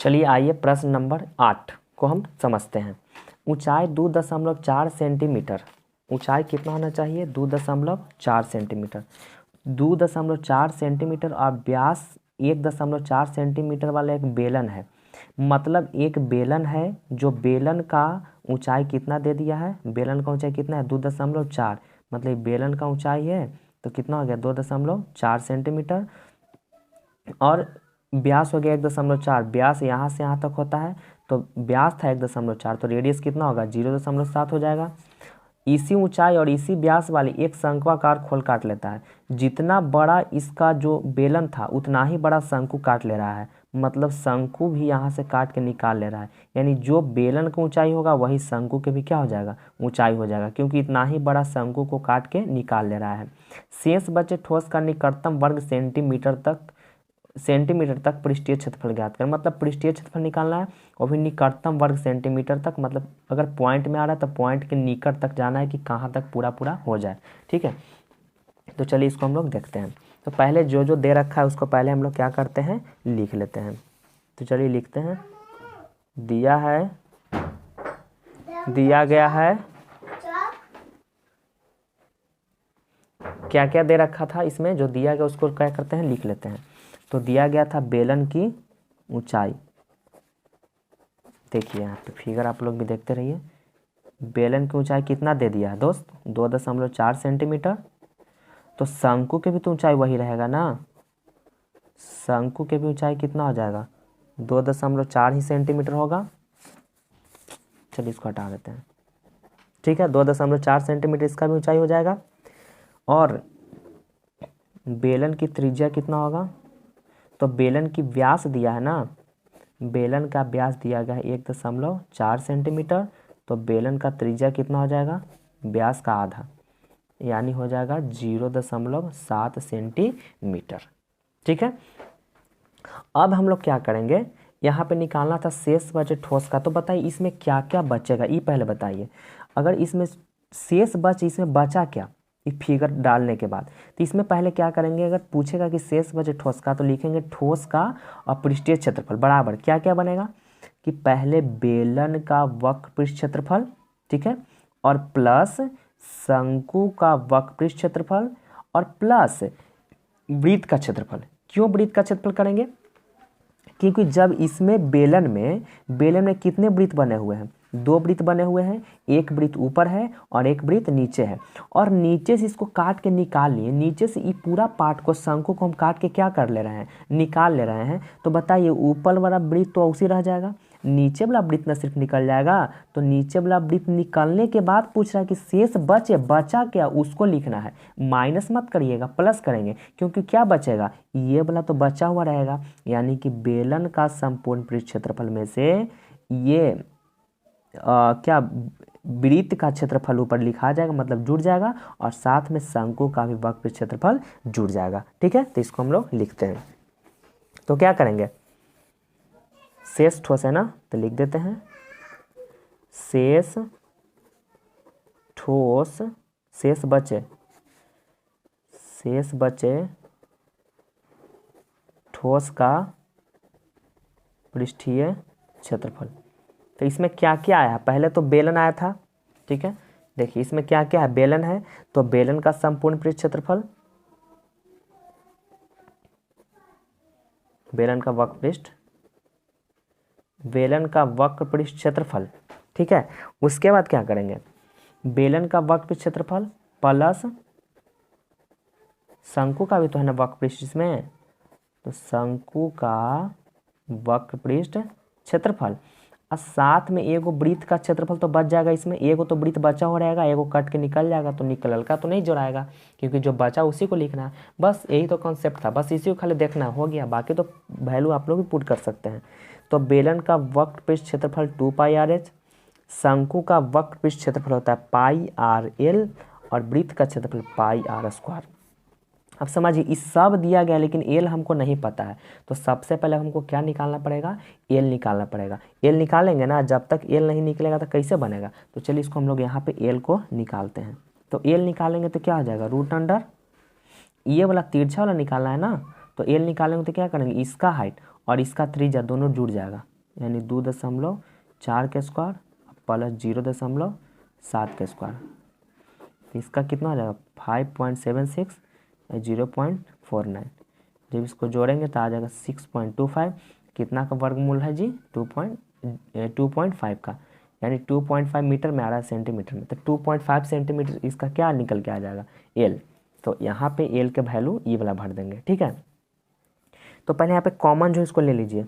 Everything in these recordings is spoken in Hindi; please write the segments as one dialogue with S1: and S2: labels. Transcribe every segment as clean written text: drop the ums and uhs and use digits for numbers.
S1: चलिए आइए प्रश्न नंबर 8 को हम समझते हैं। ऊंचाई 2.4 सेंटीमीटर, ऊंचाई कितना होना चाहिए 2.4 सेंटीमीटर, 2.4 सेंटीमीटर और व्यास 1.4 सेंटीमीटर वाला एक बेलन है। मतलब एक बेलन है जो बेलन का ऊंचाई कितना दे दिया है, बेलन का ऊंचाई कितना है 2.4, मतलब बेलन का ऊंचाई है तो कितना हो गया 2.4 सेंटीमीटर और व्यास हो गया 1.4। व्यास यहाँ से यहाँ तक होता है तो व्यास था 1.4 तो रेडियस कितना होगा 0.7 हो जाएगा। इसी ऊंचाई और इसी व्यास वाली एक शंक्वाकार खोल काट लेता है। जितना बड़ा इसका जो बेलन था उतना ही बड़ा शंकु काट ले रहा है, मतलब शंकु भी यहाँ से काट के निकाल ले रहा है। यानी जो बेलन का ऊंचाई होगा वही शंकु के भी क्या हो जाएगा ऊंचाई हो जाएगा, क्योंकि इतना ही बड़ा शंकु को काट के निकाल ले रहा है। शेष बचे ठोस का निकटतम वर्ग सेंटीमीटर तक पृष्ठीय क्षेत्रफल ज्ञात करें। मतलब पृष्ठीय क्षेत्रफल निकालना है और भी निकटतम वर्ग सेंटीमीटर तक, मतलब अगर पॉइंट में आ रहा है तो पॉइंट के निकट तक जाना है कि कहाँ तक पूरा पूरा हो जाए। ठीक है, तो चलिए इसको हम लोग देखते हैं। तो पहले जो जो दे रखा है उसको पहले हम लोग क्या करते हैं लिख लेते हैं। तो चलिए लिखते हैं, दिया गया है क्या क्या दे रखा था इसमें, जो दिया गया उसको क्या करते हैं लिख लेते हैं। तो दिया गया था बेलन की ऊंचाई, देखिए यहाँ पे फिगर आप लोग भी देखते रहिए। बेलन की ऊंचाई कितना दे दिया है दोस्त 2.4 सेंटीमीटर। तो शंकु के भी तो ऊंचाई वही रहेगा ना, शंकु के भी ऊंचाई कितना हो जाएगा 2.4 ही सेंटीमीटर होगा। चलिए इसको हटा देते हैं। ठीक है, 2.4 सेंटीमीटर इसका भी ऊंचाई हो जाएगा। और बेलन की त्रिज्या कितना होगा, तो बेलन की व्यास दिया है ना, बेलन का व्यास दिया गया है 1.4 सेंटीमीटर, तो बेलन का त्रिज्या कितना हो जाएगा व्यास का आधा, यानी हो जाएगा 0.7 सेंटीमीटर। ठीक है, अब हम लोग क्या करेंगे, यहाँ पे निकालना था शेष बचे ठोस का। तो बताइए इसमें क्या क्या बचेगा, ये पहले बताइए। अगर इसमें शेष इसमें बचा क्या, ये फिगर डालने के बाद, तो इसमें पहले क्या करेंगे, अगर पूछेगा कि शेष बचे ठोस का तो लिखेंगे ठोस का और पृष्ठीय क्षेत्रफल बराबर क्या क्या बनेगा, कि पहले बेलन का वक्र पृष्ठ क्षेत्रफल, ठीक है, और प्लस शंकु का वक्र पृष्ठ क्षेत्रफल और प्लस वृत्त का क्षेत्रफल। क्यों वृत्त का क्षेत्रफल करेंगे, क्योंकि जब इसमें बेलन में कितने वृत्त बने हुए हैं, 2 वृत्त बने हुए हैं, एक वृत्त ऊपर है और एक वृत्त नीचे है, और नीचे से इसको काट के निकाल लिए, नीचे से ये पूरा पार्ट को शंकु को हम काट के क्या कर ले रहे हैं निकाल ले रहे हैं। तो बताइए ऊपर वाला वृत्त तो उसी रह जाएगा, नीचे वाला वृत्त न सिर्फ निकल जाएगा। तो नीचे वाला वृत्त निकलने के बाद पूछ रहा है कि शेष बचा क्या, उसको लिखना है। माइनस मत करिएगा, प्लस करेंगे, क्योंकि क्या बचेगा ये वाला तो बचा हुआ रहेगा। यानी कि बेलन का संपूर्ण पृष्ठ क्षेत्रफल में से ये क्या वृत्त का क्षेत्रफल ऊपर लिखा जाएगा, मतलब जुड़ जाएगा, और साथ में शंकु का भी वक्र पृष्ठ क्षेत्रफल जुड़ जाएगा। ठीक है, तो इसको हम लोग लिखते हैं। तो क्या करेंगे, शेष ठोस है ना, तो लिख देते हैं शेष ठोस, शेष बचे ठोस का पृष्ठीय क्षेत्रफल। तो इसमें क्या क्या आया, पहले तो बेलन आया था। ठीक है, देखिए इसमें क्या क्या है, बेलन है तो बेलन का संपूर्ण पृष्ठ क्षेत्रफल, बेलन का वक्र पृष्ठ क्षेत्रफल। ठीक है, उसके बाद क्या करेंगे, बेलन का वक्र पृष्ठ क्षेत्रफल प्लस शंकु का भी तो है ना वक्र पृष्ठ इसमें, तो शंकु का वक्र पृष्ठ क्षेत्रफल, और साथ में एगो वृत्त का क्षेत्रफल तो बच जाएगा। इसमें एगो तो वृत्त बचा हो रहेगा, एगो कट के निकल जाएगा, तो निकलल का तो नहीं जोड़ाएगा, क्योंकि जो बचा उसी को लिखना है। बस यही तो कॉन्सेप्ट था, बस इसी को खाली देखना हो गया, बाकी तो वैल्यू आप लोग भी पुट कर सकते हैं। तो बेलन का वक्र पृष्ठ क्षेत्रफल 2πrh, शंकु का वक्र पृष्ठ क्षेत्रफल होता है πrl, और वृत्त का क्षेत्रफल πr²। अब समझिए इस सब दिया गया, लेकिन एल हमको नहीं पता है, तो सबसे पहले हमको क्या निकालना पड़ेगा, एल निकालना पड़ेगा। एल निकालेंगे ना, जब तक एल नहीं निकलेगा तो कैसे बनेगा। तो चलिए इसको हम लोग यहाँ पे एल को निकालते हैं। तो एल निकालेंगे तो क्या हो जाएगा √अंडर, ये वाला तिरछा वाला निकालना है ना, तो एल निकालेंगे तो क्या करेंगे, इसका हाइट और इसका त्रिज्या दोनों जुड़ जाएगा, यानी 2.4 के स्क्वायर प्लस 0.7 के स्क्वायर, तो इसका कितना हो जाएगा 5.76 या 0.49। जब इसको जोड़ेंगे तो आ जाएगा 6.25। कितना का वर्गमूल है जी 2.5 का, यानी 2.5 मीटर में आ रहा है सेंटीमीटर में, तो 2.5 सेंटीमीटर इसका क्या निकल के आ जाएगा एल। तो यहाँ पे एल के वैल्यू ये वाला भर देंगे, ठीक है। तो पहले यहाँ पे कॉमन जो इसको ले लीजिए,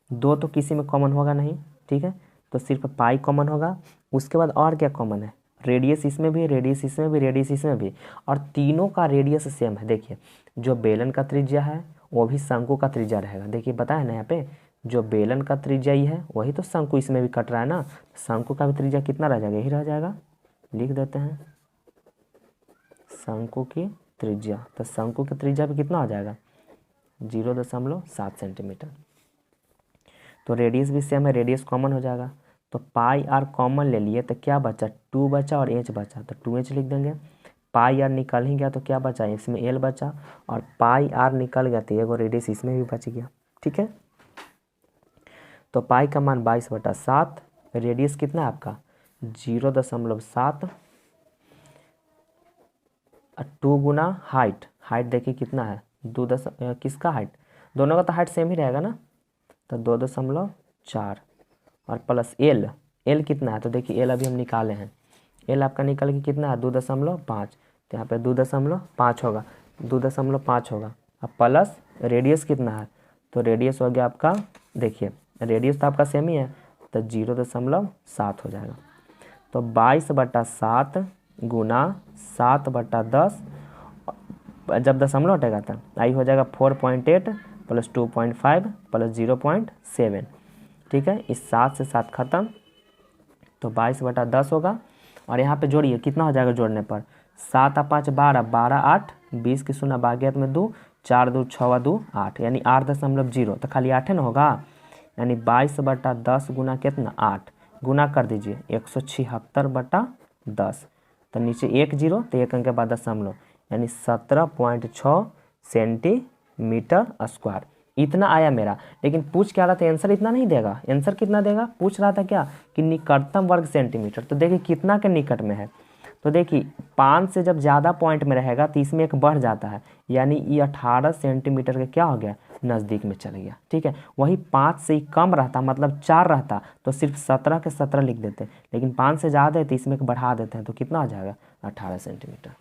S1: 2 तो किसी में कॉमन होगा नहीं, ठीक है, तो सिर्फ पाई कॉमन होगा। उसके बाद और क्या कॉमन है, रेडियस इसमें भी, रेडियस इसमें भी, रेडियस इसमें भी, और तीनों का रेडियस सेम है। देखिए जो बेलन का त्रिज्या है वो भी शंकु का त्रिज्या रहेगा। देखिए बताया ना यहाँ पे, जो बेलन का त्रिज्या ही है वही तो शंकु इसमें भी कट रहा है ना, शंकु का भी त्रिज्या कितना रह जाएगा, यही रह जाएगा। लिख देते हैं शंकु की त्रिज्या, तो शंकु की त्रिज्या भी कितना हो जाएगा 0.7 सेंटीमीटर। तो रेडियस भी सेम है, रेडियस कॉमन हो जाएगा, तो पाई आर कॉमन ले लिए तो क्या बचा 2 बचा और एच बचा, तो 2h लिख देंगे। पाई आर निकल ही गया तो क्या बचा, इसमें एल बचा, और पाई आर निकल गया तो एगो रेडियस इसमें भी बच गया, ठीक है। तो पाई का मान 22/7, रेडियस कितना है आपका 0.7, 2 गुना हाइट, हाइट देखिए कितना है किसका हाइट, दोनों का तो हाइट सेम ही रहेगा ना, तो 2.4 और प्लस एल, एल कितना है, तो देखिए एल अभी हम निकाले हैं, एल आपका निकल के कितना है 2.5, तो यहाँ पे 2.5 होगा, 2.5 होगा, अब प्लस रेडियस कितना है, तो रेडियस हो गया आपका, देखिए रेडियस तो आपका सेम ही है, तो 0.7 हो जाएगा। तो 22/7 गुना 7/10, जब दशमलव हटेगा तो आई हो जाएगा 4.8 प्लस 2.5 प्लस 0.7, ठीक है। इस 7 से 7 खत्म, तो 22/10 होगा। और यहाँ पे जोड़िए कितना हो जाएगा जोड़ने पर, 7 और 5 12, 12 8, 20 की 0 भाग्यत में 2, 4 2 6 2 8, यानी 8.0, तो खाली 8 ना होगा, यानी 22/10 गुना कितना 8, गुना कर दीजिए 176/10, तो नीचे 1 0 तो 1 अंक के बाद दशमलव, यानी 17.6 सेंटीमीटर स्क्वायर, इतना आया मेरा। लेकिन पूछ क्या रहा था, आंसर इतना नहीं देगा, आंसर कितना देगा, पूछ रहा था क्या कि निकटतम वर्ग सेंटीमीटर, तो देखिए कितना के निकट में है, तो देखिए 5 से जब ज़्यादा पॉइंट में रहेगा तो इसमें एक बढ़ जाता है, यानी ये 18 सेंटीमीटर के क्या हो गया नज़दीक में चल गया, ठीक है। वही 5 से ही कम रहता, मतलब 4 रहता तो सिर्फ 17 के 17 लिख देते, लेकिन 5 से ज़्यादा है तो इसमें एक बढ़ा देते हैं, तो कितना आ जाएगा 18 सेंटीमीटर।